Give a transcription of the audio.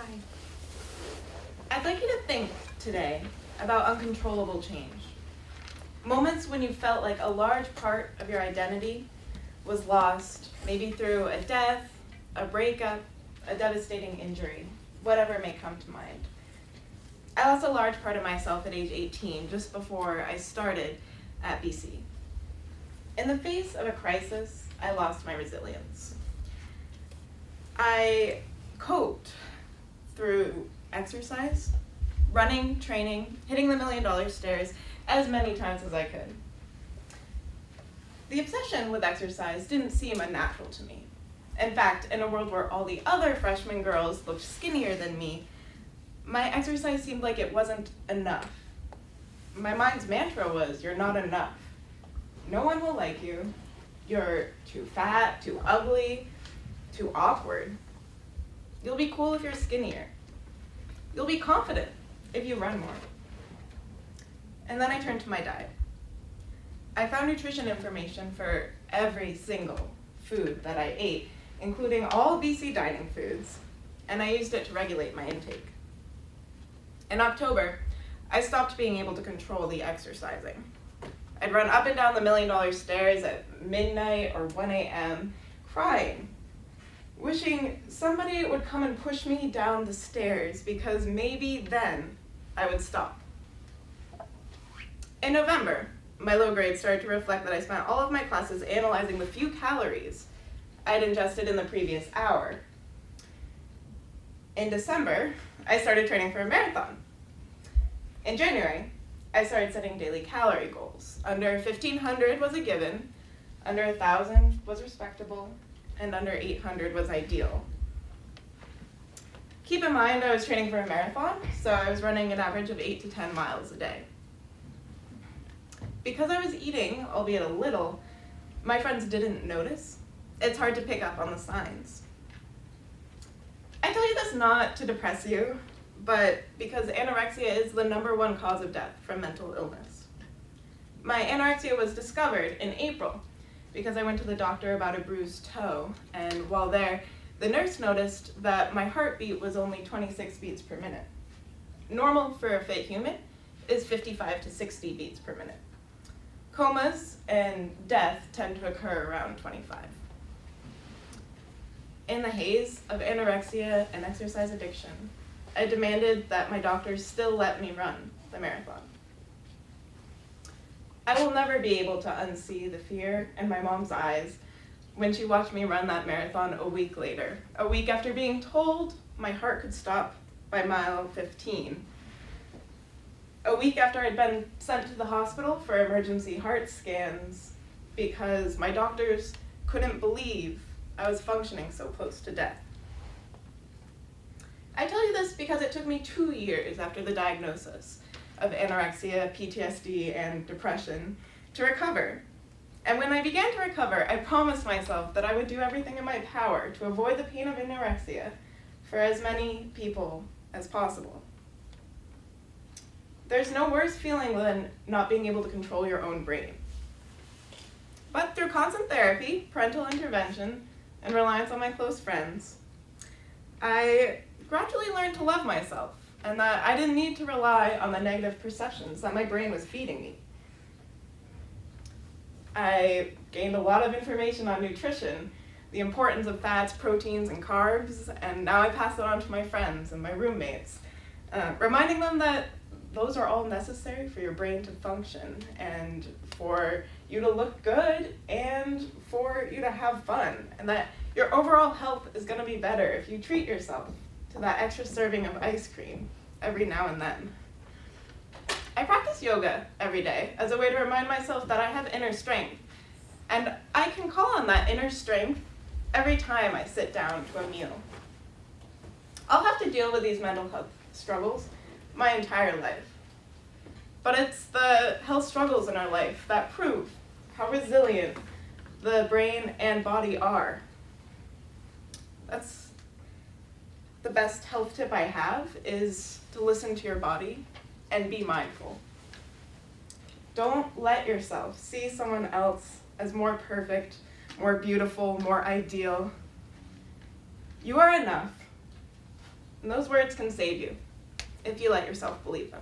Hi. I'd like you to think today about uncontrollable change. Moments when you felt like a large part of your identity was lost, maybe through a death, a breakup, a devastating injury, whatever may come to mind. I lost a large part of myself at age 18, just before I started at BC. In the face of a crisis, I lost my resilience. I coped through exercise, running, training, hitting the $1 million stairs as many times as I could. The obsession with exercise didn't seem unnatural to me. In fact, in a world where all the other freshman girls looked skinnier than me, my exercise seemed like it wasn't enough. My mind's mantra was, you're not enough. No one will like you. You're too fat, too ugly, too awkward. You'll be cool if you're skinnier. You'll be confident if you run more. And then I turned to my diet. I found nutrition information for every single food that I ate, including all BC dining foods, and I used it to regulate my intake. In October, I stopped being able to control the exercising. I'd run up and down the $1 million stairs at midnight or 1 a.m., crying, wishing somebody would come and push me down the stairs because maybe then I would stop. In November, my low grades started to reflect that I spent all of my classes analyzing the few calories I'd ingested in the previous hour. In December, I started training for a marathon. In January, I started setting daily calorie goals. Under 1,500 was a given, under 1,000 was respectable, and under 800 was ideal. Keep in mind I was training for a marathon, so I was running an average of 8 to 10 miles a day. Because I was eating, albeit a little, my friends didn't notice. It's hard to pick up on the signs. I tell you this not to depress you, but because anorexia is the #1 cause of death from mental illness. My anorexia was discovered in April because I went to the doctor about a bruised toe, and while there, the nurse noticed that my heartbeat was only 26 beats per minute. Normal for a fit human is 55 to 60 beats per minute. Comas and death tend to occur around 25. In the haze of anorexia and exercise addiction, I demanded that my doctors still let me run the marathon. I will never be able to unsee the fear in my mom's eyes when she watched me run that marathon a week later, a week after being told my heart could stop by mile 15. A week after I'd been sent to the hospital for emergency heart scans because my doctors couldn't believe I was functioning so close to death. I tell you this because it took me 2 years after the diagnosis of anorexia, PTSD, and depression to recover. And when I began to recover, I promised myself that I would do everything in my power to avoid the pain of anorexia for as many people as possible. There's no worse feeling than not being able to control your own brain. But through constant therapy, parental intervention, and reliance on my close friends, I gradually learned to love myself and that I didn't need to rely on the negative perceptions that my brain was feeding me. I gained a lot of information on nutrition, the importance of fats, proteins, and carbs, and now I pass it on to my friends and my roommates, reminding them that those are all necessary for your brain to function and for you to look good and for you to have fun, and that your overall health is going to be better if you treat yourself to that extra serving of ice cream every now and then. I practice yoga every day as a way to remind myself that I have inner strength, and I can call on that inner strength every time I sit down to a meal. I'll have to deal with these mental health struggles my entire life, but it's the health struggles in our life that prove how resilient the brain and body are. That's the best health tip I have, is to listen to your body and be mindful. Don't let yourself see someone else as more perfect, more beautiful, more ideal. You are enough. And those words can save you if you let yourself believe them.